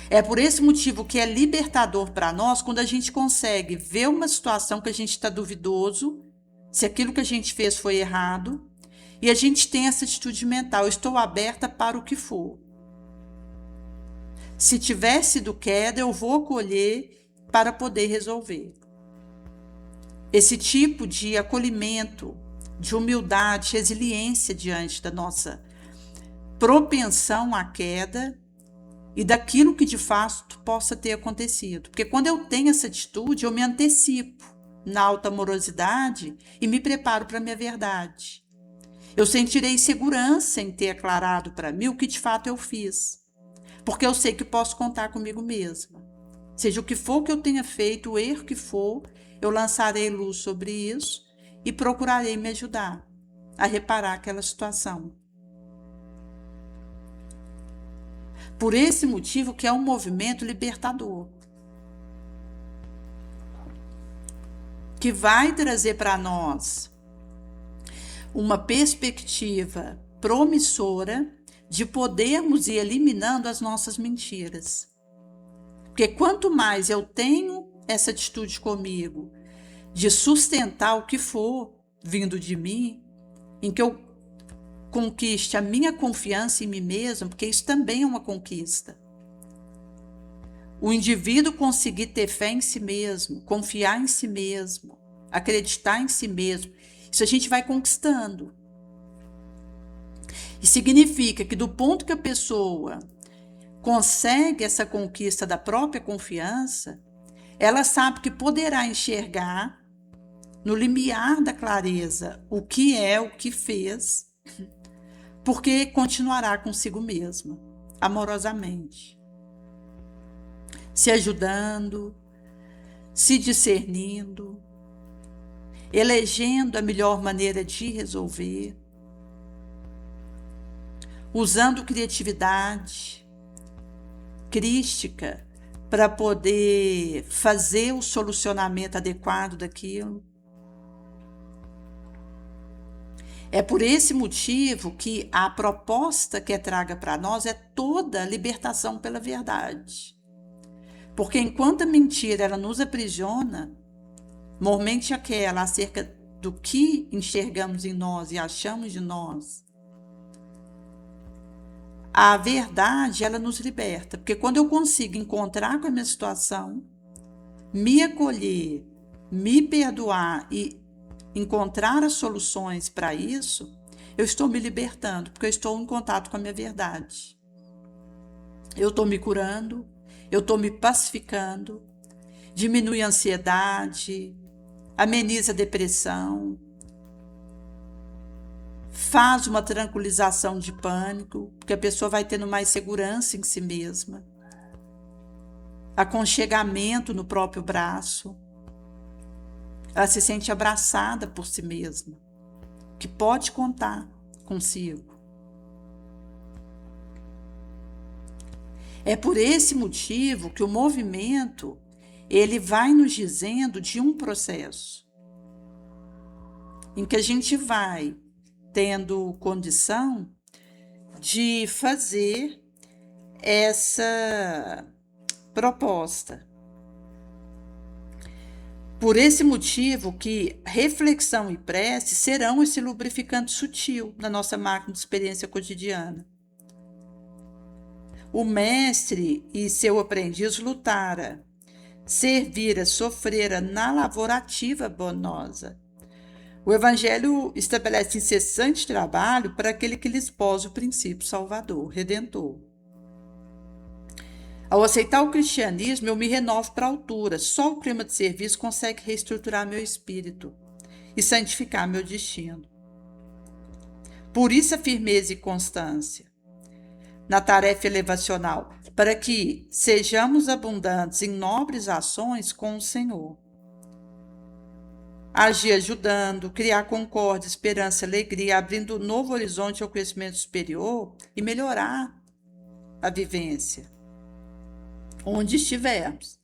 É por esse motivo que é libertador para nós quando a gente consegue ver uma situação que a gente está duvidoso, se aquilo que a gente fez foi errado, e a gente tem essa atitude mental, eu estou aberta para o que for. Se tiver sido queda, eu vou acolher para poder resolver. Esse tipo de acolhimento, de humildade, resiliência diante da nossa propensão à queda e daquilo que de fato possa ter acontecido. Porque quando eu tenho essa atitude, eu me antecipo na alta amorosidade e me preparo para a minha verdade. Eu sentirei segurança em ter aclarado para mim o que de fato eu fiz. Porque eu sei que posso contar comigo mesma. Seja o que for que eu tenha feito, o erro que for, eu lançarei luz sobre isso e procurarei me ajudar a reparar aquela situação. Por esse motivo que é um movimento libertador, que vai trazer para nós uma perspectiva promissora de podermos ir eliminando as nossas mentiras. Porque quanto mais eu tenho essa atitude comigo, de sustentar o que for vindo de mim, em que eu conquiste a minha confiança em mim mesmo, porque isso também é uma conquista. O indivíduo conseguir ter fé em si mesmo, confiar em si mesmo, acreditar em si mesmo, isso a gente vai conquistando. E significa que do ponto que a pessoa consegue essa conquista da própria confiança, ela sabe que poderá enxergar no limiar da clareza o que é, o que fez, porque continuará consigo mesma, amorosamente, se ajudando, se discernindo, elegendo a melhor maneira de resolver, usando criatividade, crística, para poder fazer o solucionamento adequado daquilo. É por esse motivo que a proposta que é traga para nós é toda a libertação pela verdade. Porque enquanto a mentira ela nos aprisiona, mormente aquela acerca do que enxergamos em nós e achamos de nós, a verdade ela nos liberta. Porque quando eu consigo encontrar com a minha situação, me acolher, me perdoar e encontrar as soluções para isso, eu estou me libertando, porque eu estou em contato com a minha verdade. Eu estou me curando, eu estou me pacificando, diminui a ansiedade, ameniza a depressão, faz uma tranquilização de pânico, porque a pessoa vai tendo mais segurança em si mesma, aconchegamento no próprio braço, ela se sente abraçada por si mesma, que pode contar consigo. É por esse motivo que o movimento ele vai nos dizendo de um processo em que a gente vai tendo condição de fazer essa proposta. Por esse motivo que reflexão e prece serão esse lubrificante sutil na nossa máquina de experiência cotidiana. O mestre e seu aprendiz lutara, servira, sofrera na lavorativa bonosa. O Evangelho estabelece incessante trabalho para aquele que lhes pôs o princípio salvador, redentor. Ao aceitar o cristianismo, eu me renovo para a altura. Só o clima de serviço consegue reestruturar meu espírito e santificar meu destino. Por isso a firmeza e constância na tarefa elevacional, para que sejamos abundantes em nobres ações com o Senhor. Agir ajudando, criar concórdia, esperança, alegria, abrindo um novo horizonte ao crescimento superior e melhorar a vivência onde estivermos.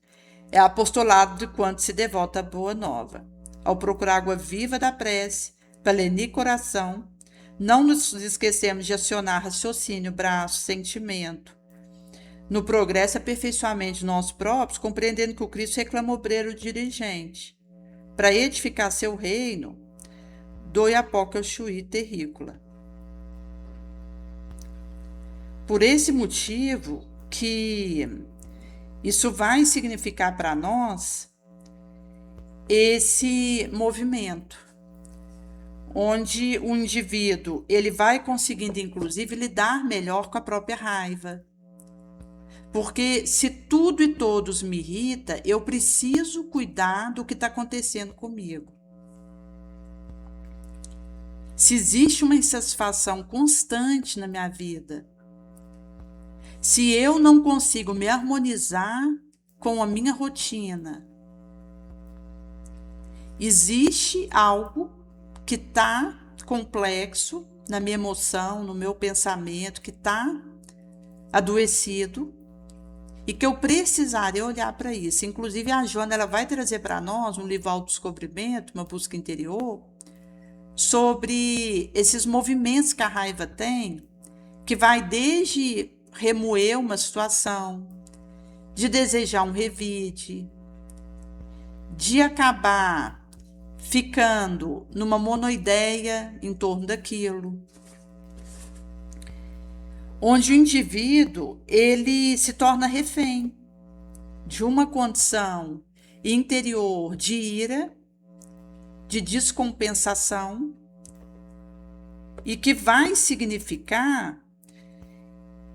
É apostolado de quanto se devota à boa nova. Ao procurar água viva da prece, para lenir coração, não nos esquecemos de acionar raciocínio, braço, sentimento. No progresso e aperfeiçoamento de nós próprios, compreendendo que o Cristo reclama obreiro dirigente. Para edificar seu reino, doe a poca chuí terrícola. Por esse motivo que isso vai significar para nós esse movimento, onde o indivíduo ele vai conseguindo, inclusive, lidar melhor com a própria raiva. Porque se tudo e todos me irrita, eu preciso cuidar do que está acontecendo comigo. Se existe uma insatisfação constante na minha vida, se eu não consigo me harmonizar com a minha rotina, existe algo que está complexo na minha emoção, no meu pensamento, que está adoecido e que eu precisaria olhar para isso. Inclusive, a Joana ela vai trazer para nós um livro Autodescobrimento, uma busca interior, sobre esses movimentos que a raiva tem, que vai desde remoer uma situação, de desejar um revide, de acabar ficando numa monoideia em torno daquilo, onde o indivíduo ele se torna refém de uma condição interior de ira, de descompensação, e que vai significar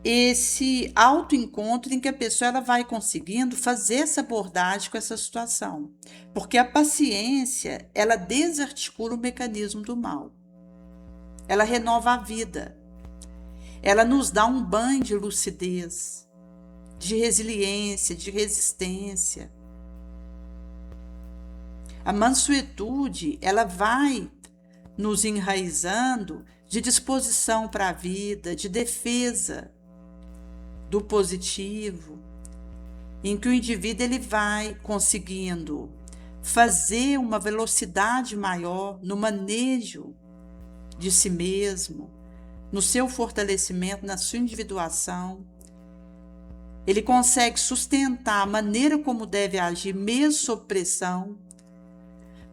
esse autoencontro em que a pessoa ela vai conseguindo fazer essa abordagem com essa situação. Porque a paciência, ela desarticula o mecanismo do mal. Ela renova a vida. Ela nos dá um banho de lucidez, de resiliência, de resistência. A mansuetude, ela vai nos enraizando de disposição para a vida, de defesa do positivo, em que o indivíduo ele vai conseguindo fazer uma velocidade maior no manejo de si mesmo, no seu fortalecimento, na sua individuação. Ele consegue sustentar a maneira como deve agir, mesmo sob pressão.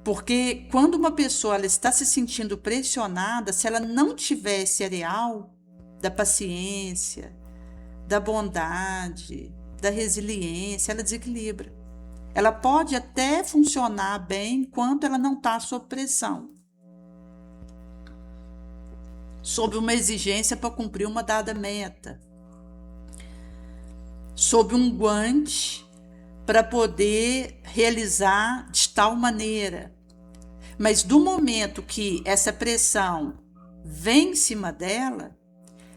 Porque quando uma pessoa ela está se sentindo pressionada, se ela não tiver esse areal da paciência, da bondade, da resiliência, ela desequilibra. Ela pode até funcionar bem enquanto ela não está sob pressão, sob uma exigência para cumprir uma dada meta, sob um guante para poder realizar de tal maneira. Mas do momento que essa pressão vem em cima dela,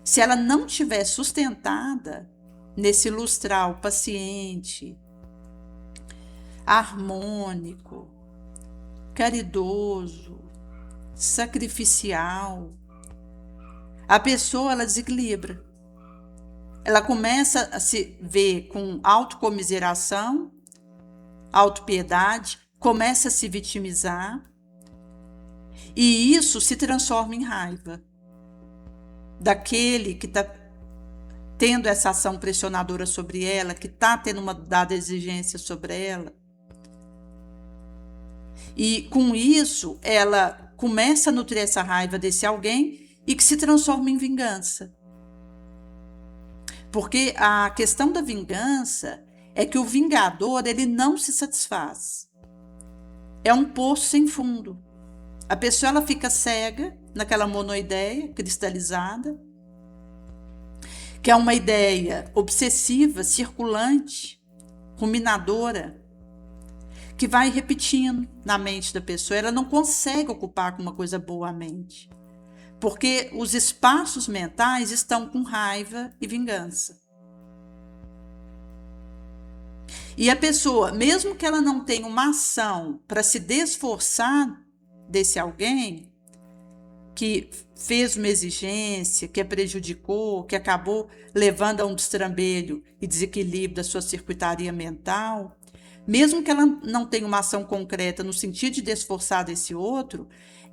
se ela não estiver sustentada nesse lustral paciente, harmônico, caridoso, sacrificial, a pessoa ela desequilibra. Ela começa a se ver com autocomiseração, autopiedade, começa a se vitimizar, e isso se transforma em raiva daquele que está tendo essa ação pressionadora sobre ela, que está tendo uma dada exigência sobre ela. E com isso, ela começa a nutrir essa raiva desse alguém e que se transforma em vingança. Porque a questão da vingança é que o vingador, ele não se satisfaz. É um poço sem fundo. A pessoa ela fica cega naquela monoideia cristalizada, que é uma ideia obsessiva, circulante, ruminadora, que vai repetindo na mente da pessoa. Ela não consegue ocupar com uma coisa boa a mente, porque os espaços mentais estão com raiva e vingança. E a pessoa, mesmo que ela não tenha uma ação para se desforçar desse alguém que fez uma exigência, que a prejudicou, que acabou levando a um destrambelho e desequilíbrio da sua circuitaria mental, mesmo que ela não tenha uma ação concreta no sentido de desforçar desse outro,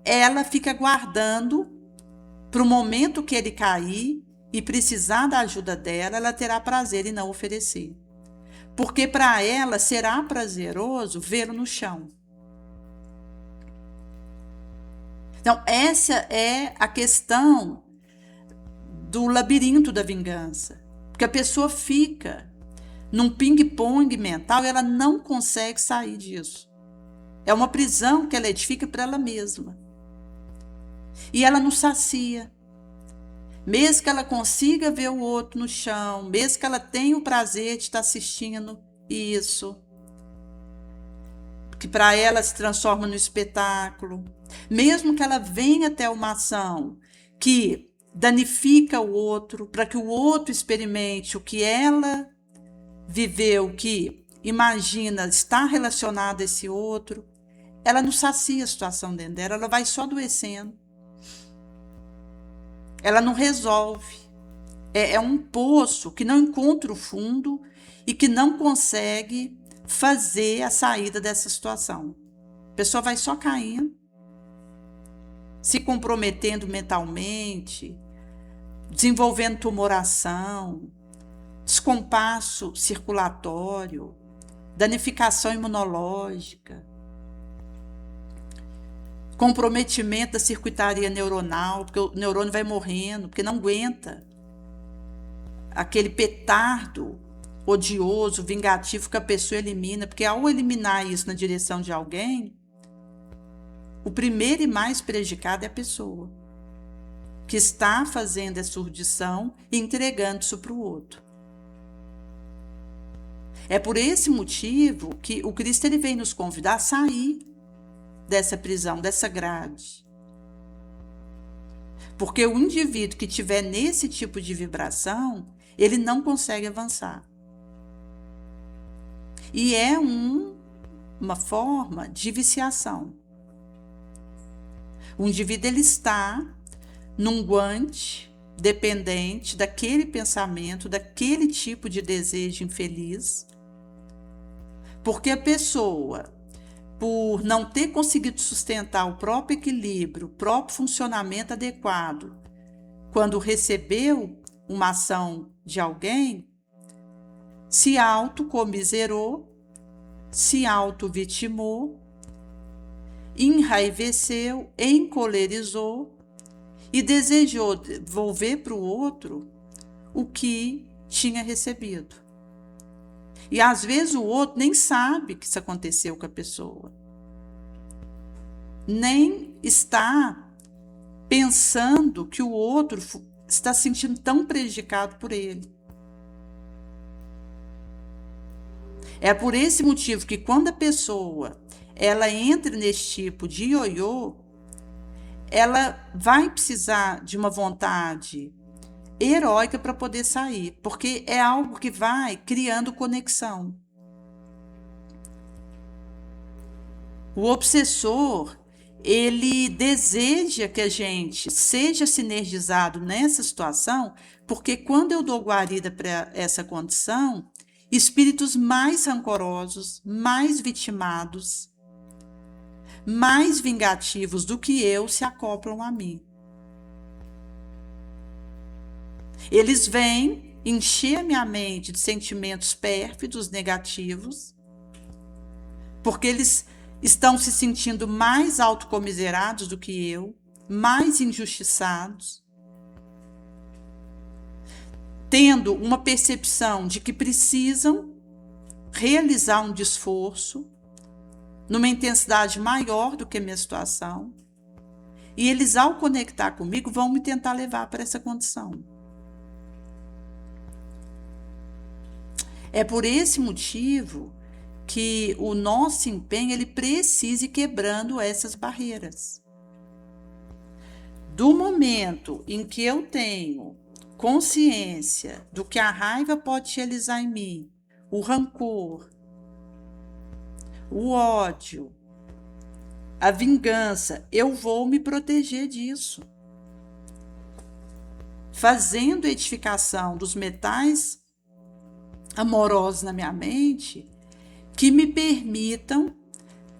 ela fica guardando para o momento que ele cair e precisar da ajuda dela, ela terá prazer em não oferecer. Porque para ela será prazeroso vê-lo no chão. Então, essa é a questão do labirinto da vingança. Porque a pessoa fica num ping-pong mental e ela não consegue sair disso. É uma prisão que ela edifica para ela mesma. E ela não sacia. Mesmo que ela consiga ver o outro no chão, mesmo que ela tenha o prazer de estar assistindo isso, que para ela se transforma no espetáculo, mesmo que ela venha até uma ação que danifica o outro, para que o outro experimente o que ela viveu, que imagina estar relacionado a esse outro, ela não sacia a situação dentro dela, ela vai só adoecendo. Ela não resolve. É um poço que não encontra o fundo e que não consegue fazer a saída dessa situação. A pessoa vai só caindo, se comprometendo mentalmente, desenvolvendo tumoração, descompasso circulatório, danificação imunológica, comprometimento da circuitaria neuronal, porque o neurônio vai morrendo, porque não aguenta aquele petardo odioso, vingativo que a pessoa elimina, porque ao eliminar isso na direção de alguém, o primeiro e mais prejudicado é a pessoa que está fazendo essa urdição e entregando isso para o outro. É por esse motivo que o Cristo ele vem nos convidar a sair dessa prisão, dessa grade. Porque o indivíduo que tiver nesse tipo de vibração, ele não consegue avançar. E é uma forma de viciação. O indivíduo ele está num guante dependente daquele pensamento, daquele tipo de desejo infeliz, porque a pessoa por não ter conseguido sustentar o próprio equilíbrio, o próprio funcionamento adequado, quando recebeu uma ação de alguém, se autocomiserou, se auto-vitimou, enraiveceu, encolerizou e desejou devolver para o outro o que tinha recebido. E às vezes o outro nem sabe que isso aconteceu com a pessoa, nem está pensando que o outro está se sentindo tão prejudicado por ele. É por esse motivo que quando a pessoa ela entra nesse tipo de ioiô, ela vai precisar de uma vontade heróica para poder sair, porque é algo que vai criando conexão. O obsessor, ele deseja que a gente seja sinergizado nessa situação, porque quando eu dou guarida para essa condição, espíritos mais rancorosos, mais vitimados, mais vingativos do que eu se acoplam a mim. Eles vêm encher a minha mente de sentimentos pérfidos, negativos, porque eles estão se sentindo mais autocomiserados do que eu, mais injustiçados, tendo uma percepção de que precisam realizar um esforço numa intensidade maior do que a minha situação, e eles, ao conectar comigo, vão me tentar levar para essa condição. É por esse motivo que o nosso empenho ele precisa ir quebrando essas barreiras. Do momento em que eu tenho consciência do que a raiva pode realizar em mim, o rancor, o ódio, a vingança, eu vou me proteger disso. Fazendo a edificação dos metais amorosos na minha mente, que me permitam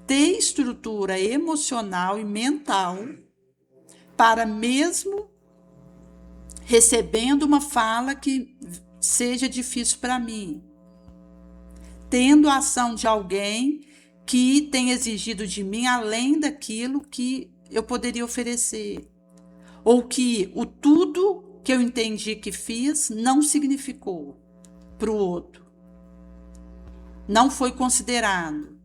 ter estrutura emocional e mental para, mesmo recebendo uma fala que seja difícil para mim, tendo a ação de alguém que tem exigido de mim além daquilo que eu poderia oferecer, ou que o tudo que eu entendi que fiz não significou para o outro, não foi considerado.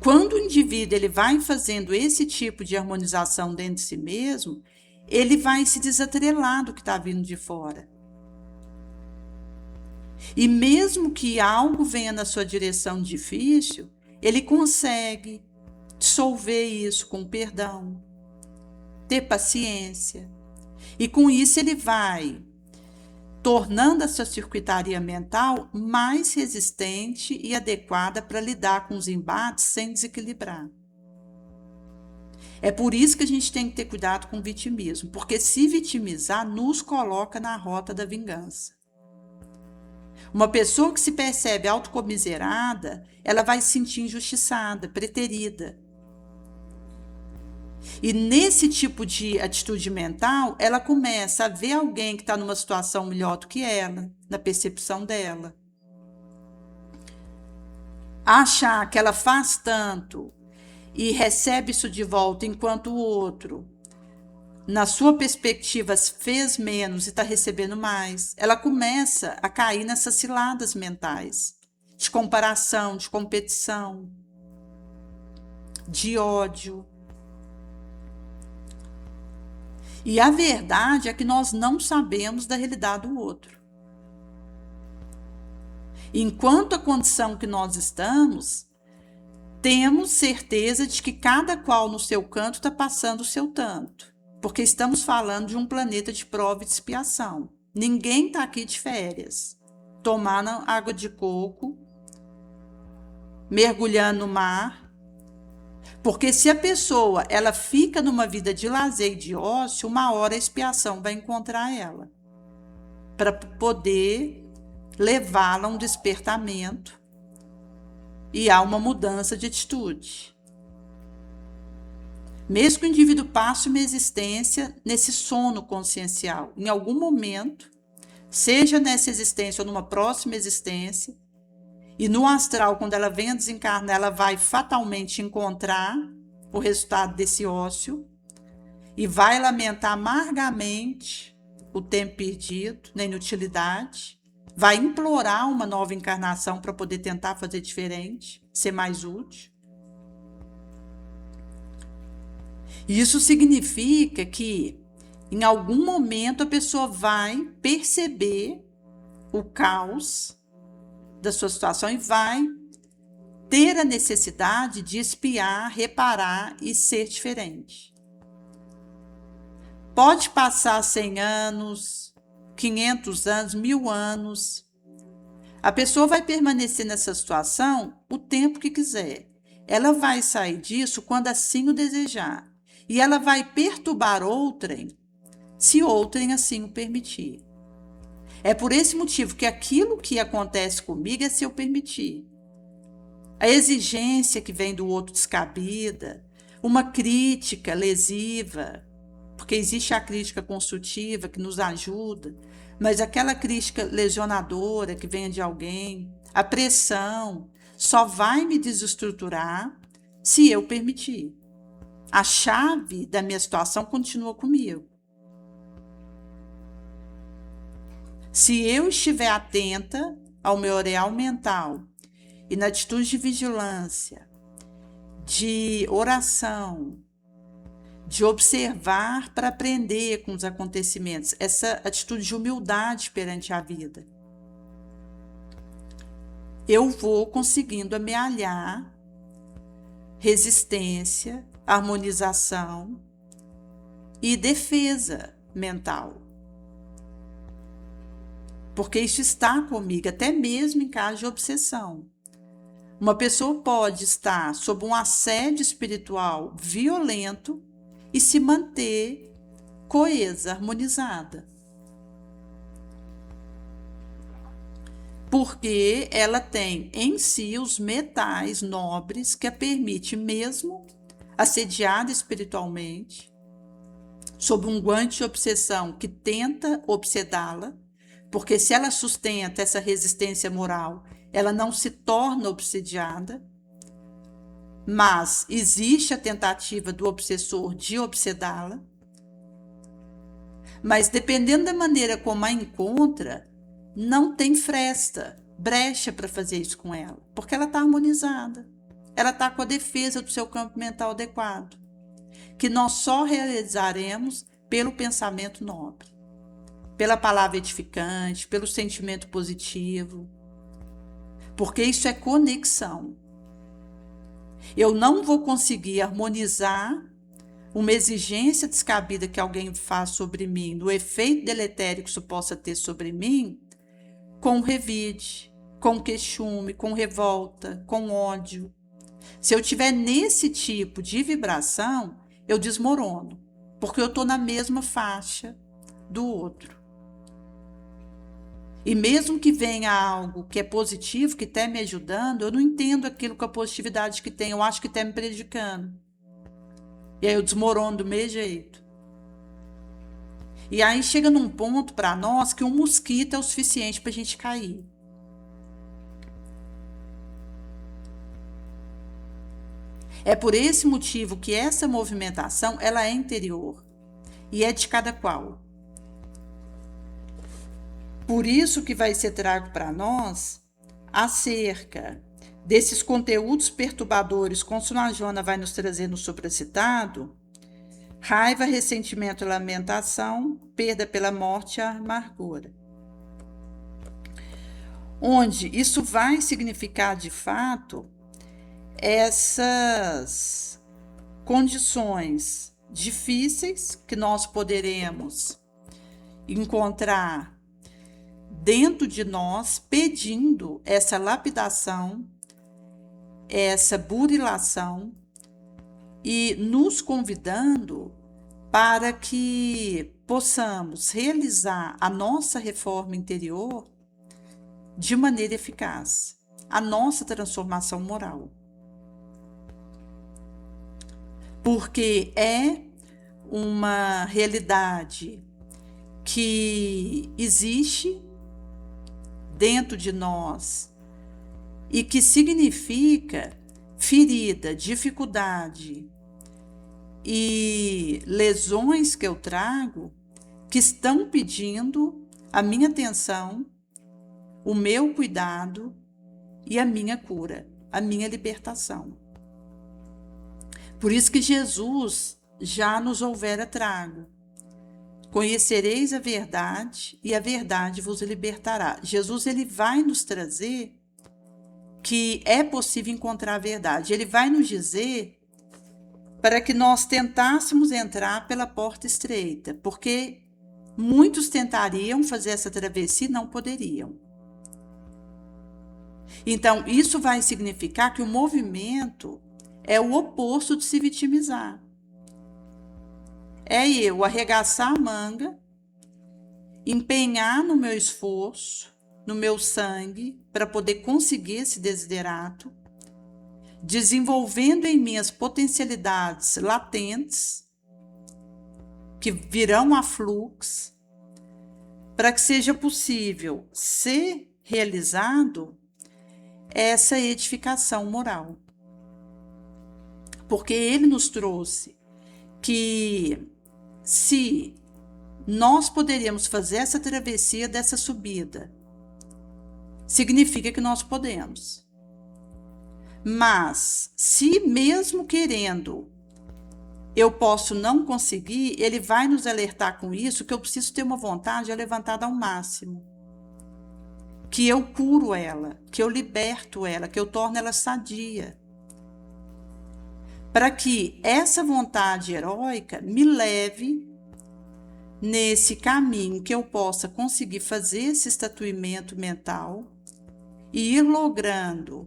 Quando o indivíduo ele vai fazendo esse tipo de harmonização dentro de si mesmo, ele vai se desatrelar do que está vindo de fora. E mesmo que algo venha na sua direção difícil, ele consegue dissolver isso com perdão, ter paciência. E com isso ele vai tornando a sua circuitaria mental mais resistente e adequada para lidar com os embates sem desequilibrar. É por isso que a gente tem que ter cuidado com o vitimismo, porque se vitimizar nos coloca na rota da vingança. Uma pessoa que se percebe autocomiserada, ela vai se sentir injustiçada, preterida. E nesse tipo de atitude mental, ela começa a ver alguém que está numa situação melhor do que ela, na percepção dela. Achar que ela faz tanto e recebe isso de volta, enquanto o outro, na sua perspectiva, fez menos e está recebendo mais. Ela começa a cair nessas ciladas mentais, de comparação, de competição, de ódio. E a verdade é que nós não sabemos da realidade do outro. Enquanto a condição que nós estamos, temos certeza de que cada qual no seu canto está passando o seu tanto. Porque estamos falando de um planeta de prova e expiação. Ninguém está aqui de férias, tomando água de coco, mergulhando no mar. Porque se a pessoa ela fica numa vida de lazer e de ócio, uma hora a expiação vai encontrar ela, para poder levá-la a um despertamento e há uma mudança de atitude. Mesmo que o indivíduo passe uma existência nesse sono consciencial, em algum momento, seja nessa existência ou numa próxima existência, e no astral, quando ela vem a desencarnar, ela vai fatalmente encontrar o resultado desse ócio e vai lamentar amargamente o tempo perdido, na inutilidade, vai implorar uma nova encarnação para poder tentar fazer diferente, ser mais útil. Isso significa que, em algum momento, a pessoa vai perceber o caos da sua situação e vai ter a necessidade de espiar, reparar e ser diferente. Pode passar 100 anos, 500 anos, 1000 anos. A pessoa vai permanecer nessa situação o tempo que quiser. Ela vai sair disso quando assim o desejar. E ela vai perturbar outrem, se outrem assim o permitir. É por esse motivo que aquilo que acontece comigo é se eu permitir. A exigência que vem do outro descabida, uma crítica lesiva, porque existe a crítica construtiva que nos ajuda, mas aquela crítica lesionadora que vem de alguém, a pressão, só vai me desestruturar se eu permitir. A chave da minha situação continua comigo. Se eu estiver atenta ao meu areal mental e na atitude de vigilância, de oração, de observar para aprender com os acontecimentos, essa atitude de humildade perante a vida, eu vou conseguindo amealhar resistência, harmonização e defesa mental. Porque isso está comigo, até mesmo em caso de obsessão. Uma pessoa pode estar sob um assédio espiritual violento e se manter coesa, harmonizada. Porque ela tem em si os metais nobres que a permite, mesmo assediada espiritualmente, sob um guante de obsessão que tenta obsedá-la, porque se ela sustenta essa resistência moral, ela não se torna obsediada, mas existe a tentativa do obsessor de obsedá-la. Mas dependendo da maneira como a encontra, não tem brecha para fazer isso com ela, porque ela está harmonizada. Ela está com a defesa do seu campo mental adequado, que nós só realizaremos pelo pensamento nobre, pela palavra edificante, pelo sentimento positivo, porque isso é conexão. Eu não vou conseguir harmonizar uma exigência descabida que alguém faz sobre mim, no efeito deletério que isso possa ter sobre mim, com revide, com queixume, com revolta, com ódio. Se eu estiver nesse tipo de vibração, eu desmorono, porque eu estou na mesma faixa do outro. E mesmo que venha algo que é positivo, que está me ajudando, eu não entendo aquilo com a positividade que tem, eu acho que está me prejudicando. E aí eu desmorono do mesmo jeito. E aí chega num ponto para nós que um mosquito é o suficiente para a gente cair. É por esse motivo que essa movimentação ela é interior e é de cada qual. Por isso que vai ser trago para nós acerca desses conteúdos perturbadores, conforme a Joana vai nos trazer no supracitado: raiva, ressentimento, lamentação, perda pela morte e amargura. Onde isso vai significar, de fato, essas condições difíceis que nós poderemos encontrar dentro de nós, pedindo essa lapidação, essa burilação e nos convidando para que possamos realizar a nossa reforma interior de maneira eficaz. a nossa transformação moral. Porque é uma realidade que existe dentro de nós e que significa ferida, dificuldade e lesões que eu trago que estão pedindo a minha atenção, o meu cuidado e a minha cura, a minha libertação. Por isso que Jesus já nos houvera trago. Conhecereis a verdade e a verdade vos libertará. Jesus, ele vai nos trazer que é possível encontrar a verdade. Ele vai nos dizer para que nós tentássemos entrar pela porta estreita, porque muitos tentariam fazer essa travessia e não poderiam. Então, isso vai significar que o movimento é o oposto de se vitimizar. É eu arregaçar a manga, empenhar no meu esforço, no meu sangue, para poder conseguir esse desiderato, desenvolvendo em mim as potencialidades latentes, que virão a fluxo, para que seja possível ser realizado essa edificação moral. Porque ele nos trouxe que se nós poderíamos fazer essa travessia dessa subida, significa que nós podemos. Mas, se mesmo querendo, eu posso não conseguir, ele vai nos alertar com isso, que eu preciso ter uma vontade levantada ao máximo. Que eu curo ela, que eu liberto ela, que eu torno ela sadia. Para que essa vontade heróica me leve nesse caminho que eu possa conseguir fazer esse estatuimento mental e ir logrando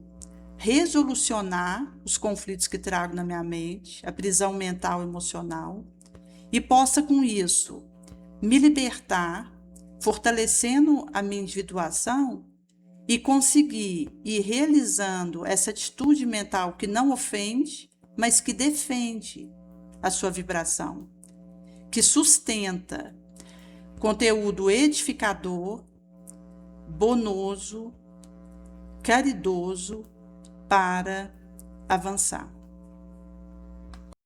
resolucionar os conflitos que trago na minha mente, a prisão mental e emocional, e possa com isso me libertar, fortalecendo a minha individuação e conseguir ir realizando essa atitude mental que não ofende, mas que defende a sua vibração, que sustenta conteúdo edificador, bonoso, caridoso para avançar.